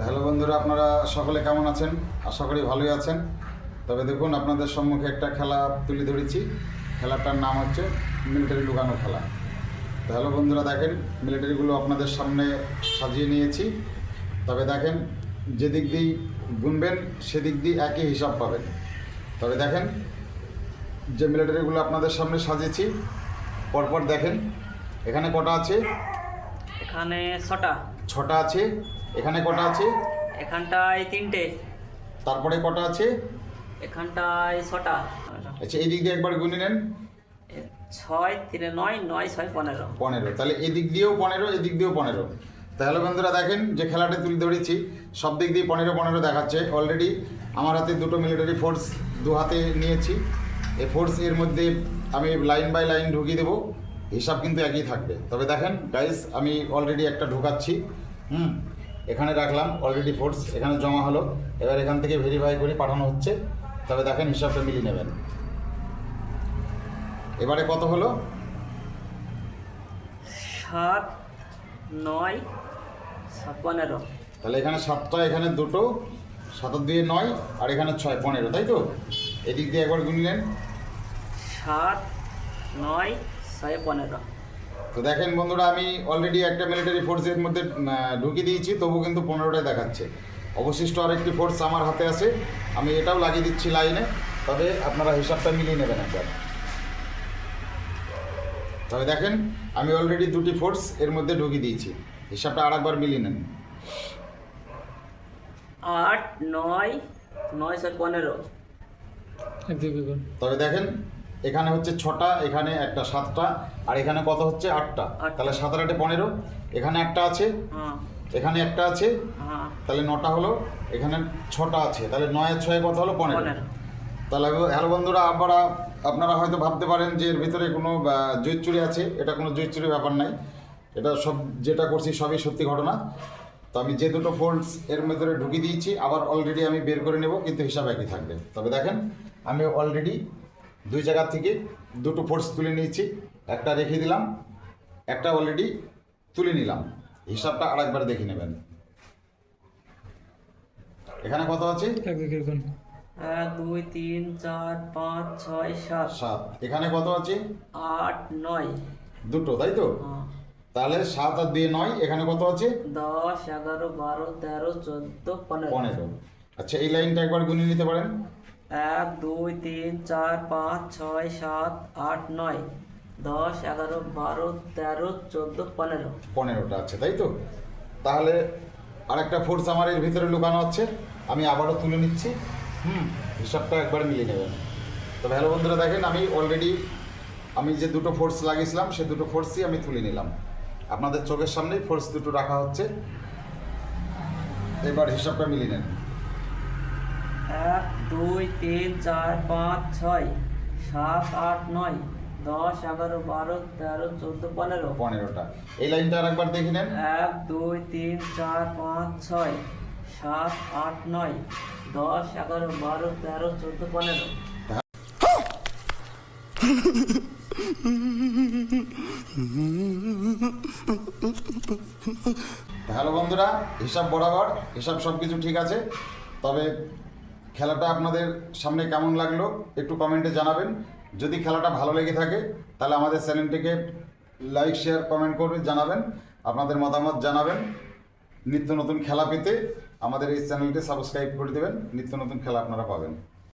Hello বন্ধুরা, আপনারা সকলে কেমন আছেন? আশা করি ভালোই আছেন। তবে দেখুন, আপনাদের সম্মুখে একটা খেলা তুলে ধরেছি। খেলাটার নাম হচ্ছে মিলিটারি লুকানো খেলা। তো হ্যালো বন্ধুরা, দেখেন মিলিটারিগুলো আপনাদের সামনে সাজিয়ে নিয়েছি। তবে দেখেন, যেদিক দিয়ে গুনবেন সেদিক দিয়ে একই হিসাব পাবেন। তবে দেখেন, যে মিলিটারিগুলো আপনাদের সামনে সাজিয়েছি পরপর দেখেন, এখানে কটা আছে? এখানে ছটা। ছটা আছে। এখানে কটা আছে? এখানটায় তিনটে। তারপরে কটা আছে? এখানটায় ছটা। আচ্ছা, এই দিক দিয়ে একবার গুনে নেন। 6 3 9 9 6 15। 15। তাহলে এদিক দিয়েও 15, এদিক দিয়েও 15। তাহলে বন্ধুরা দেখেন, যে খেলাটা তুলে ধরেছি সব দিক দিয়ে 15 15 দেখাচ্ছে। অলরেডি আমার হাতে দুটো মিলিটারি ফোর্স দু হাতে নিয়েছি। এই ফোর্স এর মধ্যে আমি লাইন বাই লাইন ঢুকিয়ে দেবো, হিসাব কিন্তু একই থাকবে। তবে দেখেন গাইস, আমি অলরেডি একটা ঢোকাচ্ছি। এখানে রাখলাম অলরেডি ফোর্স, এখানে জমা হলো। এবার এখান থেকে ভেরিফাই করে পাঠানো হচ্ছে। তবে দেখেন হিসাবটা মিলিয়ে নেবেন। এবারে কত হলো? 7 9 15। তাহলে এখানে 7টা, এখানে দুটো, 7 2 9, আর এখানে 6 15, তাই তো? এদিক দিয়ে একবার গুনে নেন। 7 9 6 15। তো দেখেন বন্ধুরা, আমি অলরেডি একটা মিলিটারি ফোর্সের মধ্যে ঢুকিয়ে দিয়েছি, তবু কিন্তু 15টাই দেখাচ্ছে। অবশিষ্ট আরেকটি ফোর্স আমার হাতে আছে, আমি এটাও লাগিয়ে দিচ্ছি লাইনে। তবে আপনারা হিসাবটা মিলিয়ে নেবেন একবার। তবে দেখেন, আমি অলরেডি দুটি ফোর্স এর মধ্যে ঢুকিয়ে দিয়েছি। হিসাবটা আরেকবার মিলিয়ে নেন। 8 9 9 6 15। তবে দেখেন, এখানে হচ্ছে 6টা, এখানে একটা 7টা, আর এখানে কত হচ্ছে? 8টা। তাহলে 7 আর 8 15। এখানে একটা আছে, হ্যাঁ এখানে একটা আছে, হ্যাঁ। তাহলে 9টা হলো। এখানে 6টা আছে, তাহলে 9 আর 6 কত হলো? 15। তাহলে হ্যালো বন্ধুরা, আপনারা হয়তো ভাবতে পারেন যে এর ভিতরে কোনো জয়চুরি আছে। এটা কোনো জয়চুরি ব্যাপার নাই। এটা সব যেটা করছি সবই সত্যি ঘটনা। তো আমি যে দুটো ফোর্স এর ভিতরে ঢুকিয়ে দিয়েছি, আবার অলরেডি আমি বের করে নেব, কিন্তু হিসাব একই থাকবে। তবে দেখেন, আমি অলরেডি দুই জায়গা থেকে দুটো ফোর্স তুলে নিয়েছি। একটা রেখে দিলাম, একটা অলরেডি তুলে নিলাম। হিসাবটা আরেকবার দেখে নেবেন। এখানে কত আছে? 1 2 3 4 5 6 7। 7। এখানে কত আছে? 8 9। দুটো, তাই তো? হ্যাঁ। তাহলে 7 আর 2 9। এখানে কত আছে? 10 11 12 13 14 15। 15। আচ্ছা, এই লাইনটা একবার গুনে নিতে পারেন। 1 2 3 4 5 6 7 8 9 10 11 12 13 14 15। 15টা আছে, তাই তো? তাহলে আরেকটা ফোর্স আমার এর ভিতরে লুকানো আছে, আমি আবারও তুলে নিচ্ছি। হিসাবটা একবার মিলিয়ে নেবেন। তো ভালো বন্ধুরা, দেখেন আমি যে দুটো ফোর্স লাগিয়েছিলাম সে দুটো ফোর্সই আমি তুলে নিলাম। আপনাদের চোখের সামনেই ফোর্স দুটো রাখা হচ্ছে। এবার হিসাবটা মিলিয়ে নেন। 1 2 3 4 5 6 7 8 9 10 11 12 13 14 15। 15টা। এই লাইনটা আর একবার দেখে নেন। 1 2 3 4 5 6 7 8 9 10 11 12 13 14 15। হ্যালো বন্ধুরা, হিসাব বরাবর, হিসাব সব কিছু ঠিক আছে। তবে খেলাটা আপনাদের সামনে কেমন লাগলো একটু কমেন্টে জানাবেন। যদি খেলাটা ভালো লেগে থাকে তাহলে আমাদের চ্যানেলটিকে লাইক শেয়ার কমেন্ট করে জানাবেন, আপনাদের মতামত জানাবেন। নিত্য নতুন খেলা পেতে আমাদের এই চ্যানেলটি সাবস্ক্রাইব করে দেবেন, নিত্য নতুন খেলা আপনারা পাবেন।